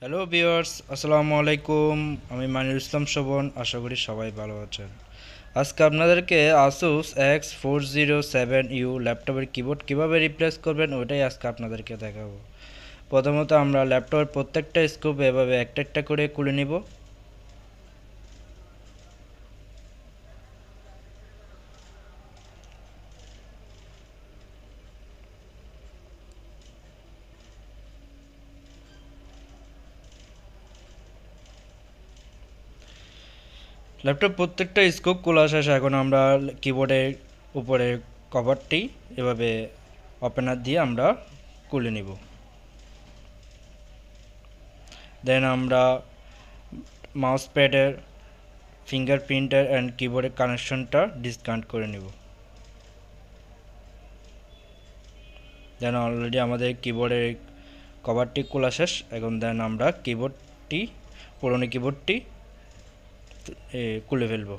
Hello viewers, আসসালামু আলাইকুম। আমি মানির ইসলাম শোভন। আশা করি সবাই ভালো আছেন। আজকে আপনাদেরকে Asus X407U ল্যাপটপের কিবোর্ড কিভাবে রিপ্লেস করবেন ওইটাই আজকে আপনাদেরকে দেখাবো। প্রথমত আমরা ল্যাপটপের প্রত্যেকটা স্ক্রু এভাবে একটা একটা করে খুলে নিব। ল্যাপটপ প্রত্যেকটা স্ক্রু খোলা শেষে এখন আমরা কিবোর্ডের উপরে কভারটি এভাবে ওপেনার দিয়ে আমরা খুলে নিব। দেন আমরা মাউস প্যাডের ফিঙ্গারপ্রিন্টার অ্যান্ড কিবোর্ডের কানেকশনটা ডিসকানেক্ট করে নিব। দেন অলরেডি আমাদের কিবোর্ডের কভারটি খোলা শেষ। এখন দেন আমরা পুরনো কিবোর্ডটি খুলে ফেলবো।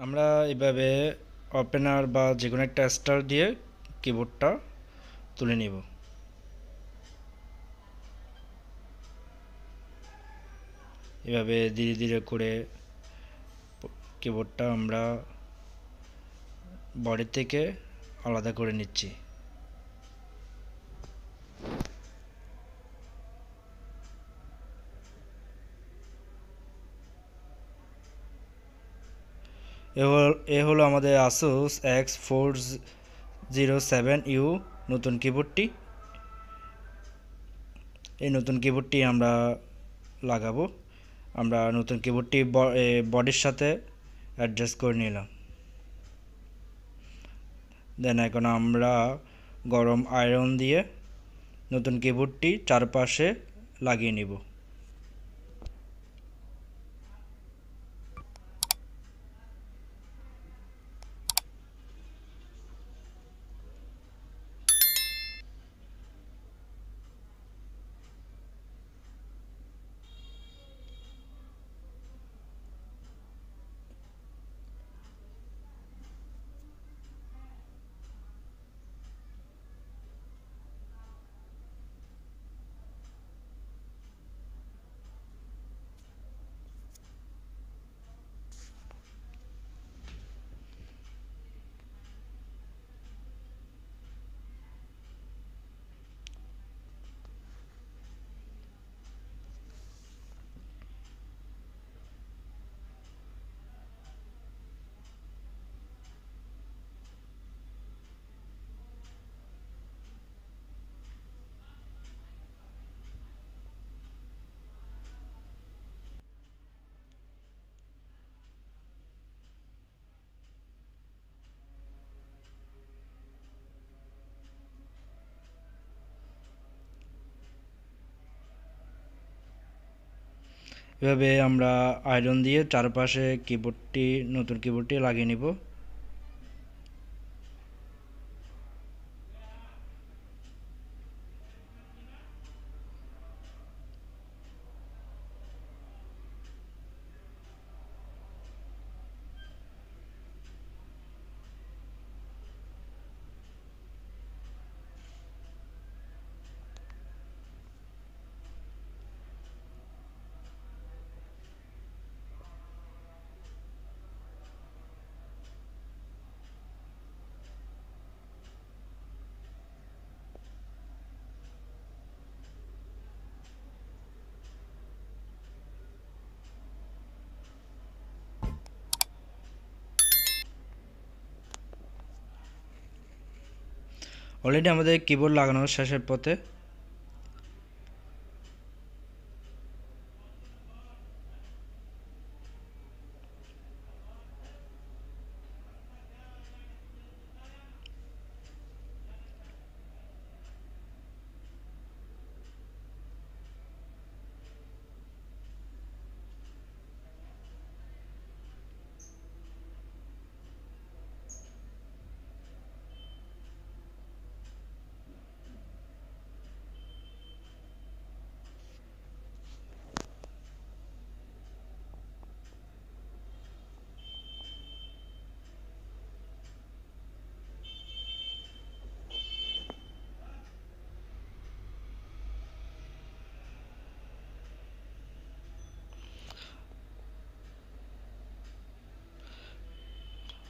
আমরা এভাবে ওপেনার বা যে কোনো একটা স্টার দিয়ে কিবোর্ডটা তুলে নিব। এভাবে ধীরে ধীরে করে কিবোর্ডটা আমরা বডি থেকে আলাদা করে নিচ্ছি। এ হলো আমাদের Asus X407U নতুন কিবোর্ডটি। এই নতুন কিবোর্ডটি আমরা লাগাবো। আমরা নতুন কিবোর্ডটি বডির সাথে অ্যাডজাস্ট করে নিলাম। দেন এখন আমরা গরম আয়রন দিয়ে নতুন কিবোর্ডটি চারপাশে লাগিয়ে নিব। এভাবে আমরা আয়রন দিয়ে চারপাশে নতুন কিবোর্ডটি লাগিয়ে নিব। অলরেডি আমাদের কিবোর্ড লাগানোর শেষের পথে।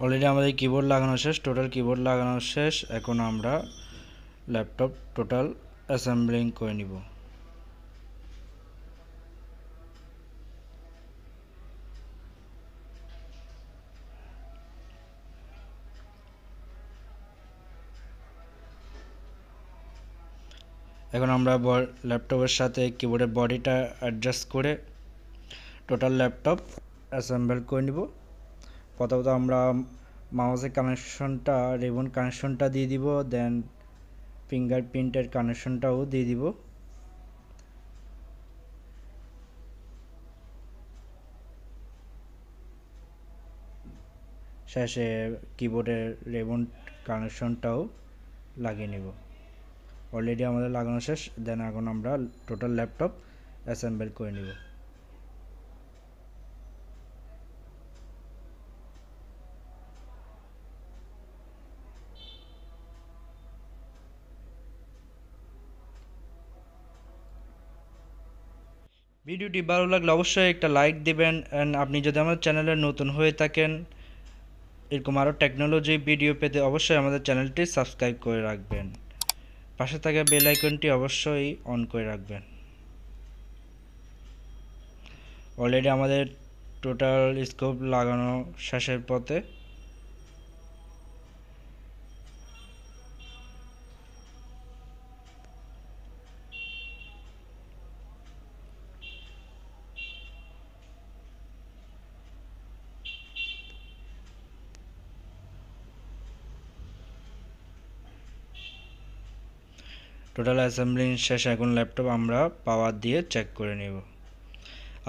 অলরেডি আমাদের কিবোর্ড লাগানো শেষ, টোটাল কিবোর্ড লাগানো শেষ। এখন আমরা ল্যাপটপ টোটাল অ্যাসেম্বলিং করে নিব। এখন আমরা ল্যাপটপের সাথে কিবোর্ডের বডিটা অ্যাডজাস্ট করে টোটাল ল্যাপটপ অ্যাসেম্বল করে নিব। প্রথমত আমরা মাউসের কানেকশনটা, রিবন কানেকশনটা দিয়ে দিব, দেন ফিঙ্গারপ্রিন্টের কানেকশনটাও দিয়ে দিব। শেষে কিবোর্ডের রিবন কানেকশনটাও লাগিয়ে নেব। অলরেডি আমাদের লাগানো শেষ। দেন এখন আমরা টোটাল ল্যাপটপ অ্যাসেম্বল করে নেব। ভিডিওটি ভালো লাগলে অবশ্যই একটা লাইক দিবেন, অ্যান্ড আপনি যদি আমাদের চ্যানেলে নতুন হয়ে থাকেন এরকম আরও টেকনোলজি ভিডিও পেতে অবশ্যই আমাদের চ্যানেলটি সাবস্ক্রাইব করে রাখবেন। পাশে থাকা বেল আইকনটি অবশ্যই অন করে রাখবেন। অলরেডি আমাদের টোটাল স্কোপ লাগানো শেষের পথে। টোটাল অ্যাসেম্বলিং শেষে এখন ল্যাপটপ আমরা পাওয়ার দিয়ে চেক করে নেব।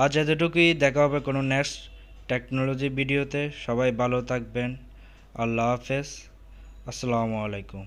আজ এতটুকুই, দেখা হবে কোনো নেক্সট টেকনোলজি ভিডিওতে। সবাই ভালো থাকবেন। আল্লাহ হাফেজ। আসসালামু আলাইকুম।